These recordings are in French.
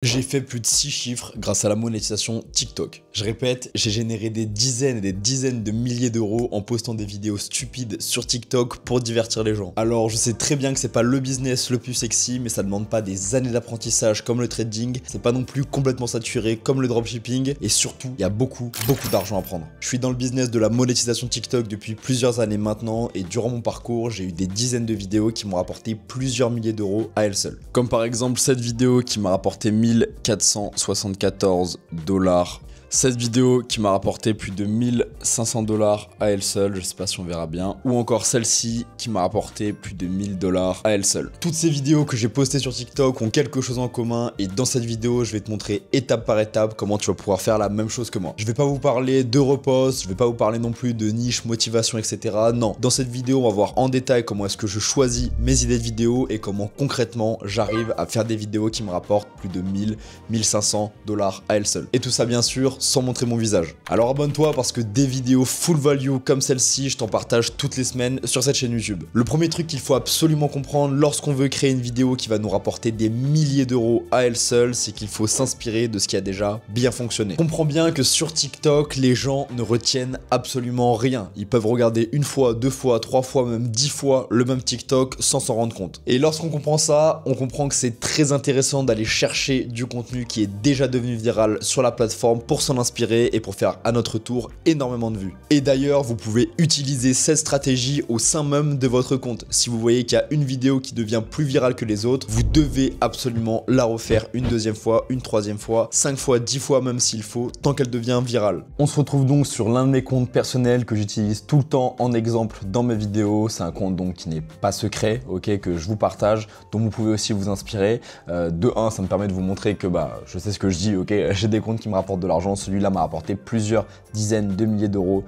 J'ai fait plus de 6 chiffres grâce à la monétisation TikTok. Je répète, j'ai généré des dizaines et des dizaines de milliers d'euros en postant des vidéos stupides sur TikTok pour divertir les gens. Alors je sais très bien que c'est pas le business le plus sexy, mais ça demande pas des années d'apprentissage comme le trading, c'est pas non plus complètement saturé comme le dropshipping, et surtout, il y a beaucoup d'argent à prendre. Je suis dans le business de la monétisation TikTok depuis plusieurs années maintenant, et durant mon parcours, j'ai eu des dizaines de vidéos qui m'ont rapporté plusieurs milliers d'euros à elles seules. Comme par exemple cette vidéo qui m'a rapporté 1474 $. Cette vidéo qui m'a rapporté plus de 1500 $ à elle seule, je sais pas si on verra bien. Ou encore celle-ci qui m'a rapporté plus de 1000 $ à elle seule. Toutes ces vidéos que j'ai postées sur TikTok ont quelque chose en commun, et dans cette vidéo, je vais te montrer étape par étape comment tu vas pouvoir faire la même chose que moi. Je vais pas vous parler de repost, je vais pas vous parler non plus de niche, motivation, etc. Non, dans cette vidéo, on va voir en détail comment est-ce que je choisis mes idées de vidéos et comment concrètement j'arrive à faire des vidéos qui me rapportent plus de 1500 $ à elles seules. Et tout ça bien sûr sans montrer mon visage. Alors abonne-toi parce que des vidéos full value comme celle-ci, je t'en partage toutes les semaines sur cette chaîne YouTube. Le premier truc qu'il faut absolument comprendre lorsqu'on veut créer une vidéo qui va nous rapporter des milliers d'euros à elle seule, c'est qu'il faut s'inspirer de ce qui a déjà bien fonctionné. Comprends bien que sur TikTok, les gens ne retiennent absolument rien. Ils peuvent regarder une fois, deux fois, trois fois, même 10 fois le même TikTok sans s'en rendre compte. Et lorsqu'on comprend ça, on comprend que c'est très intéressant d'aller chercher du contenu qui est déjà devenu viral sur la plateforme pour s'en inspirer et pour faire à notre tour énormément de vues. Et d'ailleurs, vous pouvez utiliser cette stratégie au sein même de votre compte. Si vous voyez qu'il y a une vidéo qui devient plus virale que les autres, vous devez absolument la refaire une deuxième fois, une troisième fois, 5 fois, 10 fois même s'il faut, tant qu'elle devient virale. On se retrouve donc sur l'un de mes comptes personnels que j'utilise tout le temps en exemple dans mes vidéos. C'est un compte donc qui n'est pas secret, ok, que je vous partage, dont vous pouvez aussi vous inspirer. De 1, ça me permet de vous montrer que je sais ce que je dis, ok, j'ai des comptes qui me rapportent de l'argent. Celui-là m'a rapporté plusieurs dizaines de milliers d'euros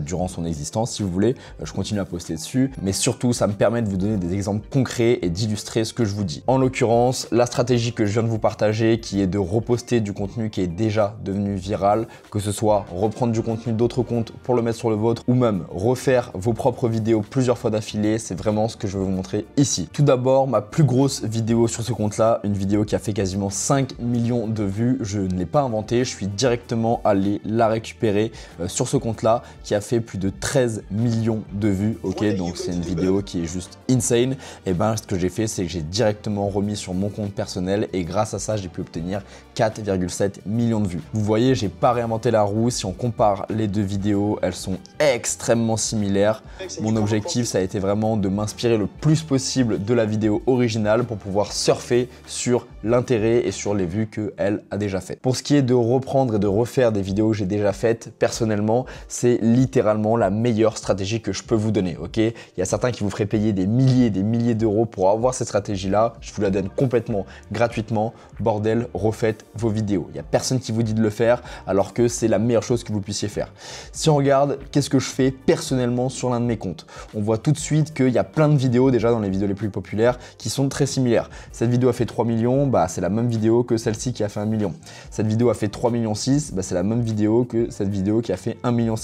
durant son existence, si vous voulez. Je continue à poster dessus, mais surtout, ça me permet de vous donner des exemples concrets et d'illustrer ce que je vous dis. En l'occurrence, la stratégie que je viens de vous partager, qui est de reposter du contenu qui est déjà devenu viral, que ce soit reprendre du contenu d'autres comptes pour le mettre sur le vôtre, ou même refaire vos propres vidéos plusieurs fois d'affilée, c'est vraiment ce que je vais vous montrer ici. Tout d'abord, ma plus grosse vidéo sur ce compte-là, une vidéo qui a fait quasiment 5 millions de vues, je ne l'ai pas inventée, je suis directement allé la récupérer sur ce compte-là, qui a fait plus de 13 millions de vues, ok, donc c'est une vidéo qui est juste insane. Et ce que j'ai fait, c'est que j'ai directement remis sur mon compte personnel, et grâce à ça, j'ai pu obtenir 4,7 millions de vues. Vous voyez, j'ai pas réinventé la roue. Si on compare les deux vidéos, elles sont extrêmement similaires. Mon objectif, ça a été vraiment de m'inspirer le plus possible de la vidéo originale pour pouvoir surfer sur l'intérêt et sur les vues qu'elle a déjà fait. Pour ce qui est de reprendre et de refaire des vidéos que j'ai déjà faites, personnellement, c'est littéralement la meilleure stratégie que je peux vous donner, ok? Il y a certains qui vous feraient payer des milliers d'euros pour avoir cette stratégie-là. Je vous la donne complètement gratuitement. Bordel, refaites vos vidéos. Il n'y a personne qui vous dit de le faire, alors que c'est la meilleure chose que vous puissiez faire. Si on regarde, qu'est-ce que je fais personnellement sur l'un de mes comptes? On voit tout de suite qu'il y a plein de vidéos, déjà dans les vidéos les plus populaires, qui sont très similaires. Cette vidéo a fait 3 millions, c'est la même vidéo que celle-ci qui a fait 1 million. Cette vidéo a fait 3,6 millions, c'est la même vidéo que cette vidéo qui a fait 1,6 million.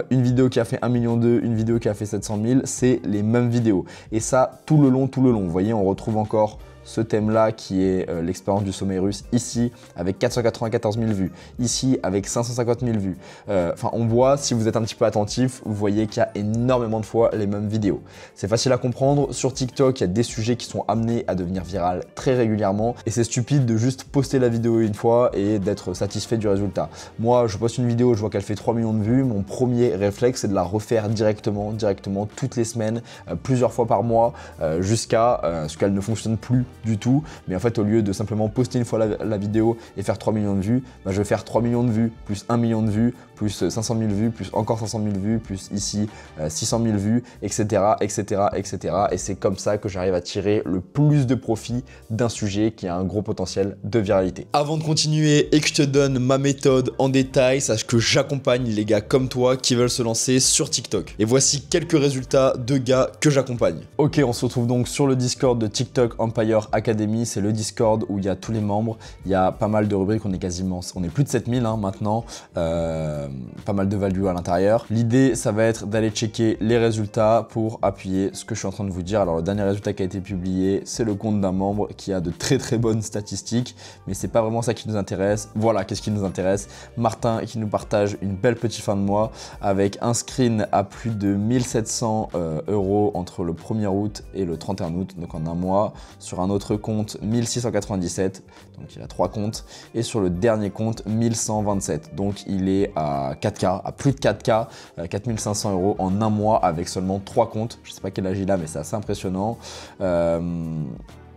Une vidéo qui a fait 1,2 million, une vidéo qui a fait 700 000, c'est les mêmes vidéos. Et ça, tout le long. Vous voyez, on retrouve encore ce thème-là qui est l'expérience du sommeil russe, ici avec 494 000 vues, ici avec 550 000 vues. On voit, si vous êtes un petit peu attentif, vous voyez qu'il y a énormément de fois les mêmes vidéos. C'est facile à comprendre, sur TikTok, il y a des sujets qui sont amenés à devenir viral très régulièrement, et c'est stupide de juste poster la vidéo une fois et d'être satisfait du résultat. Moi, je poste une vidéo, je vois qu'elle fait 3 millions de vues, mon premier réflexe, c'est de la refaire directement toutes les semaines, plusieurs fois par mois, jusqu'à ce qu'elle ne fonctionne plus du tout. Mais en fait, au lieu de simplement poster une fois la vidéo et faire 3 millions de vues, je vais faire 3 millions de vues, plus 1 million de vues, plus 500 000 vues, plus encore 500 000 vues, plus ici 600 000 vues, etc. Et c'est comme ça que j'arrive à tirer le plus de profit d'un sujet qui a un gros potentiel de viralité. Avant de continuer et que je te donne ma méthode en détail, sache que j'accompagne les gars comme toi qui veulent se lancer sur TikTok. Et voici quelques résultats de gars que j'accompagne. Ok, on se retrouve donc sur le Discord de TikTok Empire Creator Academy, c'est le Discord où il y a tous les membres. Il y a pas mal de rubriques, on est plus de 7000 hein, maintenant. Pas mal de value à l'intérieur. L'idée, ça va être d'aller checker les résultats pour appuyer ce que je suis en train de vous dire. Alors le dernier résultat qui a été publié, c'est le compte d'un membre qui a de très bonnes statistiques, mais c'est pas vraiment ça qui nous intéresse. Voilà, qu'est-ce qui nous intéresse? Martin qui nous partage une belle petite fin de mois avec un screen à plus de 1700 € entre le 1er août et le 31 août, donc en un mois. Sur un autre compte, 1697, donc il a 3 comptes. Et sur le dernier compte, 1127, donc il est à 4K, à plus de 4K, 4500 € en un mois avec seulement 3 comptes. Je sais pas quel âge il a, mais c'est assez impressionnant.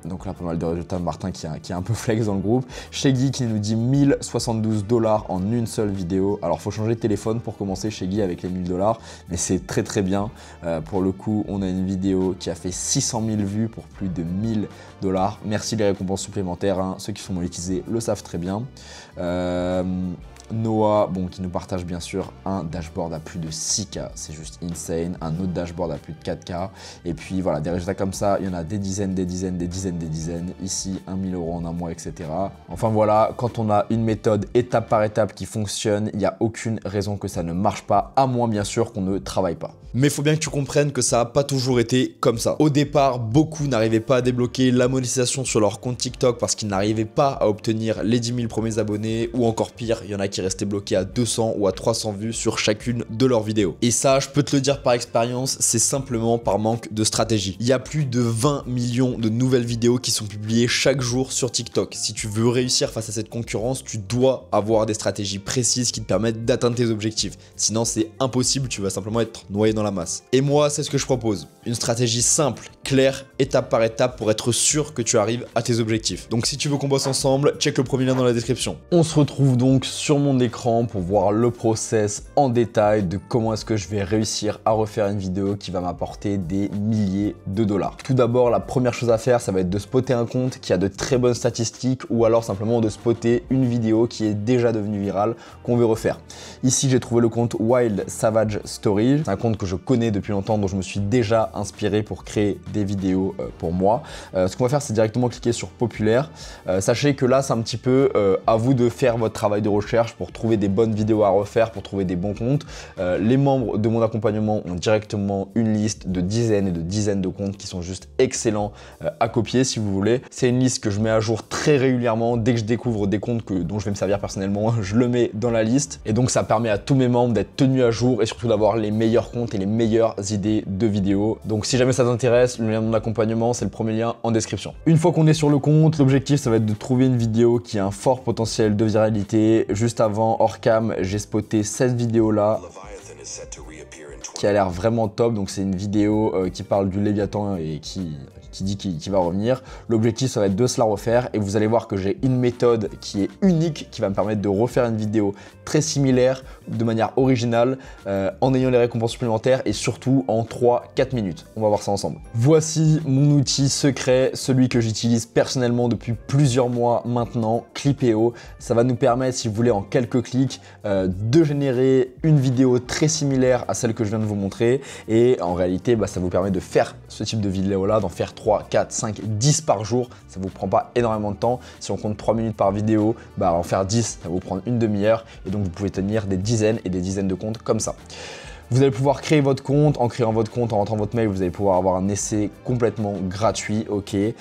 Donc là, pas mal de résultats. Martin qui est un peu flex dans le groupe. Shaggy qui nous dit 1072 $ en une seule vidéo. Alors, faut changer de téléphone pour commencer Shaggy avec les 1000 $, mais c'est très bien. Pour le coup, on a une vidéo qui a fait 600 000 vues pour plus de 1000 $. Merci les récompenses supplémentaires. Hein. Ceux qui sont monétisés le savent très bien. Noah, bon, qui nous partage bien sûr un dashboard à plus de 6K, c'est juste insane, un autre dashboard à plus de 4K, et puis voilà, des résultats comme ça, il y en a des dizaines, ici 1000 € en un mois, etc. Enfin voilà, quand on a une méthode étape par étape qui fonctionne, il n'y a aucune raison que ça ne marche pas, à moins bien sûr qu'on ne travaille pas. Mais il faut bien que tu comprennes que ça n'a pas toujours été comme ça. Au départ, beaucoup n'arrivaient pas à débloquer la monétisation sur leur compte TikTok parce qu'ils n'arrivaient pas à obtenir les 10 000 premiers abonnés, ou encore pire, il y en a qui restaient bloqués à 200 ou à 300 vues sur chacune de leurs vidéos. Et ça, je peux te le dire par expérience, c'est simplement par manque de stratégie. Il y a plus de 20 millions de nouvelles vidéos qui sont publiées chaque jour sur TikTok. Si tu veux réussir face à cette concurrence, tu dois avoir des stratégies précises qui te permettent d'atteindre tes objectifs. Sinon, c'est impossible, tu vas simplement être noyé dans la masse. Et moi, c'est ce que je propose. Une stratégie simple, claire, étape par étape pour être sûr que tu arrives à tes objectifs. Donc si tu veux qu'on bosse ensemble, check le premier lien dans la description. On se retrouve donc sur mon écran pour voir le process en détail de comment est-ce que je vais réussir à refaire une vidéo qui va m'apporter des milliers de dollars. Tout d'abord, la première chose à faire, ça va être de spotter un compte qui a de très bonnes statistiques, ou alors simplement de spotter une vidéo qui est déjà devenue virale qu'on veut refaire. Ici, j'ai trouvé le compte Wild Savage Story. C'est un compte que je connais depuis longtemps, dont je me suis déjà inspiré pour créer des vidéos pour moi. Ce qu'on va faire, c'est directement cliquer sur populaire. Sachez que là, c'est un petit peu à vous de faire votre travail de recherche pour trouver des bonnes vidéos à refaire, pour trouver des bons comptes. Les membres de mon accompagnement ont directement une liste de dizaines et de dizaines de comptes qui sont juste excellents à copier si vous voulez. C'est une liste que je mets à jour très régulièrement. Dès que je découvre des comptes dont je vais me servir personnellement, je le mets dans la liste. Et donc, ça permet à tous mes membres d'être tenus à jour et surtout d'avoir les meilleurs comptes et les meilleures idées de vidéos. Donc si jamais ça t'intéresse, le lien de mon accompagnement, c'est le premier lien en description. Une fois qu'on est sur le compte, l'objectif, ça va être de trouver une vidéo qui a un fort potentiel de viralité. Juste avant, hors cam, j'ai spoté cette vidéo là qui a l'air vraiment top. Donc c'est une vidéo qui parle du Léviathan et qui dit qu'il va revenir. L'objectif, ça va être de se la refaire et vous allez voir que j'ai une méthode qui est unique, qui va me permettre de refaire une vidéo très similaire, de manière originale, en ayant les récompenses supplémentaires et surtout en 3-4 minutes. On va voir ça ensemble. Voici mon outil secret, celui que j'utilise personnellement depuis plusieurs mois maintenant, Clipeo. Ça va nous permettre, si vous voulez, en quelques clics, de générer une vidéo très similaire à celle que je viens de vous montrer. Et en réalité, ça vous permet de faire ce type de vidéo-là, d'en faire 3, 4, 5, 10 par jour. Ça vous prend pas énormément de temps. Si on compte 3 minutes par vidéo, en faire 10, ça va vous prendre une demi-heure. Et donc, vous pouvez tenir des dizaines et des dizaines de comptes comme ça. Vous allez pouvoir créer votre compte. En créant votre compte, en rentrant votre mail, vous allez pouvoir avoir un essai complètement gratuit, qui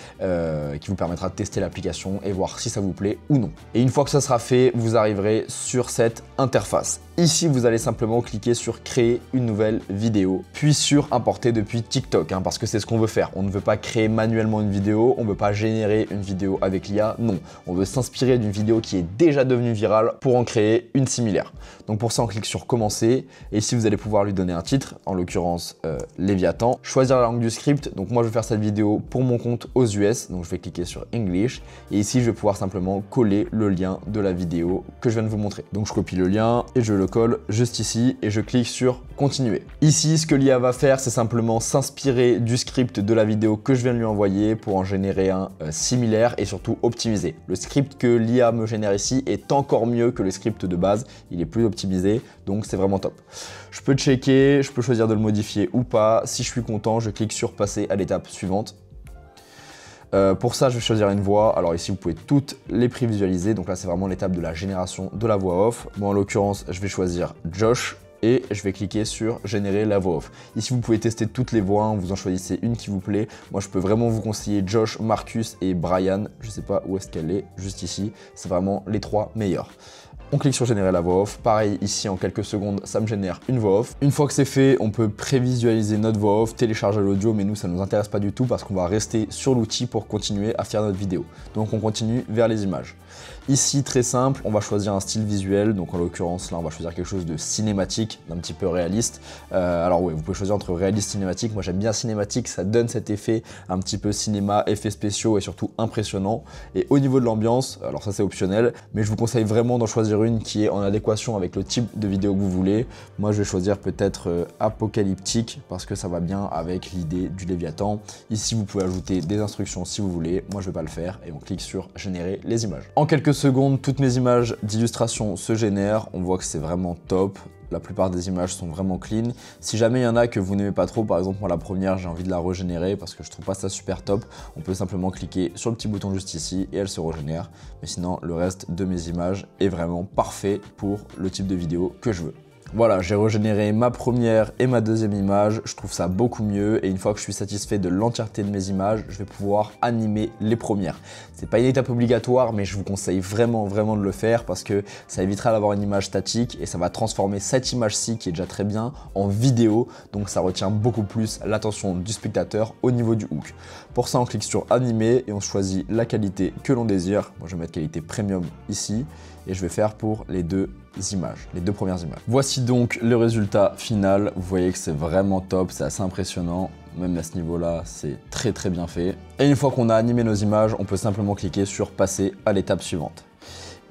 vous permettra de tester l'application et voir si ça vous plaît ou non. Et une fois que ça sera fait, vous arriverez sur cette interface. Ici, vous allez simplement cliquer sur créer une nouvelle vidéo, puis sur importer depuis TikTok, parce que c'est ce qu'on veut faire. On ne veut pas créer manuellement une vidéo, on ne veut pas générer une vidéo avec l'IA, non. On veut s'inspirer d'une vidéo qui est déjà devenue virale pour en créer une similaire. Donc pour ça, on clique sur commencer et ici, vous allez pouvoir lui donner un titre, en l'occurrence Léviathan. Choisir la langue du script, donc moi je vais faire cette vidéo pour mon compte aux US, donc je vais cliquer sur English et ici, je vais pouvoir simplement coller le lien de la vidéo que je viens de vous montrer. Donc je copie le lien et je le colle juste ici et je clique sur continuer. Ici, ce que l'IA va faire, c'est simplement s'inspirer du script de la vidéo que je viens de lui envoyer pour en générer un similaire et surtout optimisé. Le script que l'IA me génère ici est encore mieux que le script de base. Il est plus optimisé, donc c'est vraiment top. Je peux checker, je peux choisir de le modifier ou pas. Si je suis content, je clique sur passer à l'étape suivante. Pour ça, je vais choisir une voix. Alors ici, vous pouvez toutes les prévisualiser. Donc là, c'est vraiment l'étape de la génération de la voix off. Moi, en l'occurrence, je vais choisir Josh. Et je vais cliquer sur générer la voix off. Ici, vous pouvez tester toutes les voix, hein, vous en choisissez une qui vous plaît. Moi, je peux vraiment vous conseiller Josh, Marcus et Brian. Je sais pas où est-ce qu'elle est, juste ici. C'est vraiment les 3 meilleurs. On clique sur générer la voix off. Pareil, ici, en quelques secondes, ça me génère une voix off. Une fois que c'est fait, on peut prévisualiser notre voix off, télécharger l'audio, mais nous, ça ne nous intéresse pas du tout parce qu'on va rester sur l'outil pour continuer à faire notre vidéo. Donc, on continue vers les images. Ici, très simple, on va choisir un style visuel. Donc, en l'occurrence, là, on va choisir quelque chose de cinématique, d'un petit peu réaliste. Alors, oui, vous pouvez choisir entre réaliste et cinématique. Moi, j'aime bien cinématique, ça donne cet effet un petit peu cinéma, effets spéciaux et surtout impressionnant. Et au niveau de l'ambiance, alors ça, c'est optionnel, mais je vous conseille vraiment d'en choisir une qui est en adéquation avec le type de vidéo que vous voulez. Moi, je vais choisir peut-être apocalyptique parce que ça va bien avec l'idée du Léviathan. Ici, vous pouvez ajouter des instructions si vous voulez. Moi, je vais pas le faire et on clique sur générer les images. En quelques secondes, toutes mes images d'illustration se génèrent. On voit que c'est vraiment top. La plupart des images sont vraiment clean. Si jamais il y en a que vous n'aimez pas trop, par exemple moi la première, j'ai envie de la régénérer parce que je trouve pas ça super top, on peut simplement cliquer sur le petit bouton juste ici et elle se régénère. Mais sinon, le reste de mes images est vraiment parfait pour le type de vidéo que je veux. Voilà, j'ai régénéré ma première et ma deuxième image, je trouve ça beaucoup mieux et une fois que je suis satisfait de l'entièreté de mes images, je vais pouvoir animer les premières. C'est pas une étape obligatoire, mais je vous conseille vraiment de le faire parce que ça évitera d'avoir une image statique et ça va transformer cette image-ci qui est déjà très bien en vidéo, donc ça retient beaucoup plus l'attention du spectateur au niveau du hook. Pour ça, on clique sur animer et on choisit la qualité que l'on désire. Moi, je vais mettre qualité premium ici et je vais faire pour les deux images, les deux premières images. Voici donc le résultat final. Vous voyez que c'est vraiment top, c'est assez impressionnant. Même à ce niveau-là, c'est très bien fait. Et une fois qu'on a animé nos images, on peut simplement cliquer sur passer à l'étape suivante.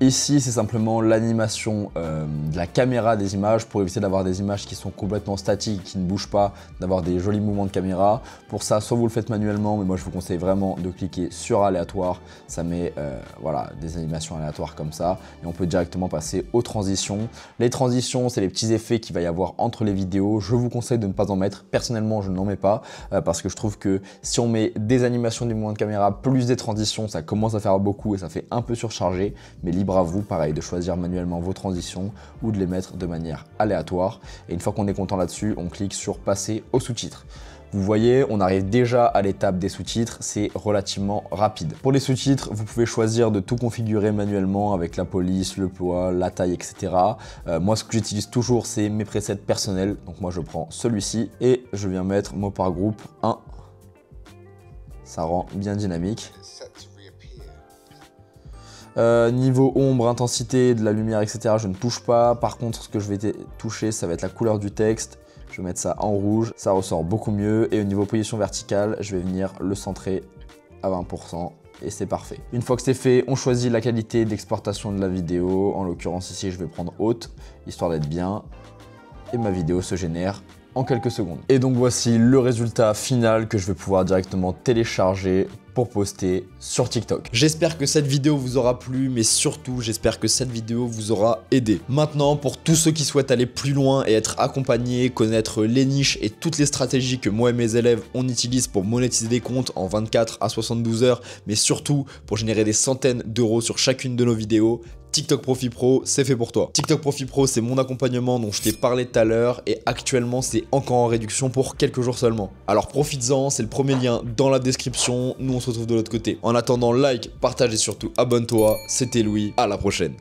Ici, c'est simplement l'animation de la caméra des images pour éviter d'avoir des images qui sont complètement statiques, qui ne bougent pas, d'avoir des jolis mouvements de caméra. Pour ça, soit vous le faites manuellement, mais moi je vous conseille vraiment de cliquer sur aléatoire. Ça met voilà, des animations aléatoires comme ça et on peut directement passer aux transitions. Les transitions, c'est les petits effets qu'il va y avoir entre les vidéos. Je vous conseille de ne pas en mettre. Personnellement, je n'en mets pas parce que je trouve que si on met des animations du mouvement de caméra plus des transitions, ça commence à faire beaucoup et ça fait un peu surchargé, mais libre à vous, pareil, de choisir manuellement vos transitions ou de les mettre de manière aléatoire. Et une fois qu'on est content là-dessus, on clique sur passer aux sous-titres. Vous voyez, on arrive déjà à l'étape des sous-titres, c'est relativement rapide. Pour les sous-titres, vous pouvez choisir de tout configurer manuellement avec la police, le poids, la taille, etc. Moi, ce que j'utilise toujours, c'est mes presets personnels. Donc moi, je prends celui-ci et je viens mettre mot par groupe 1. Ça rend bien dynamique. Niveau ombre, intensité, de la lumière, etc. je ne touche pas. Par contre, ce que je vais toucher, ça va être la couleur du texte. Je vais mettre ça en rouge, ça ressort beaucoup mieux. Et au niveau position verticale, je vais venir le centrer à 20%. Et c'est parfait. Une fois que c'est fait, on choisit la qualité d'exportation de la vidéo. En l'occurrence ici, je vais prendre haute, histoire d'être bien. Et ma vidéo se génère en quelques secondes. Et donc voici le résultat final que je vais pouvoir directement télécharger pour poster sur TikTok. J'espère que cette vidéo vous aura plu, mais surtout j'espère que cette vidéo vous aura aidé. Maintenant, pour tous ceux qui souhaitent aller plus loin et être accompagnés, connaître les niches et toutes les stratégies que moi et mes élèves on utilise pour monétiser des comptes en 24 à 72 heures, mais surtout pour générer des centaines d'euros sur chacune de nos vidéos, TikTok Profit Pro, c'est fait pour toi. TikTok Profit Pro, c'est mon accompagnement dont je t'ai parlé tout à l'heure et actuellement, c'est encore en réduction pour quelques jours seulement. Alors profites-en, c'est le premier lien dans la description. Nous, on se retrouve de l'autre côté. En attendant, like, partage et surtout abonne-toi. C'était Louis, à la prochaine.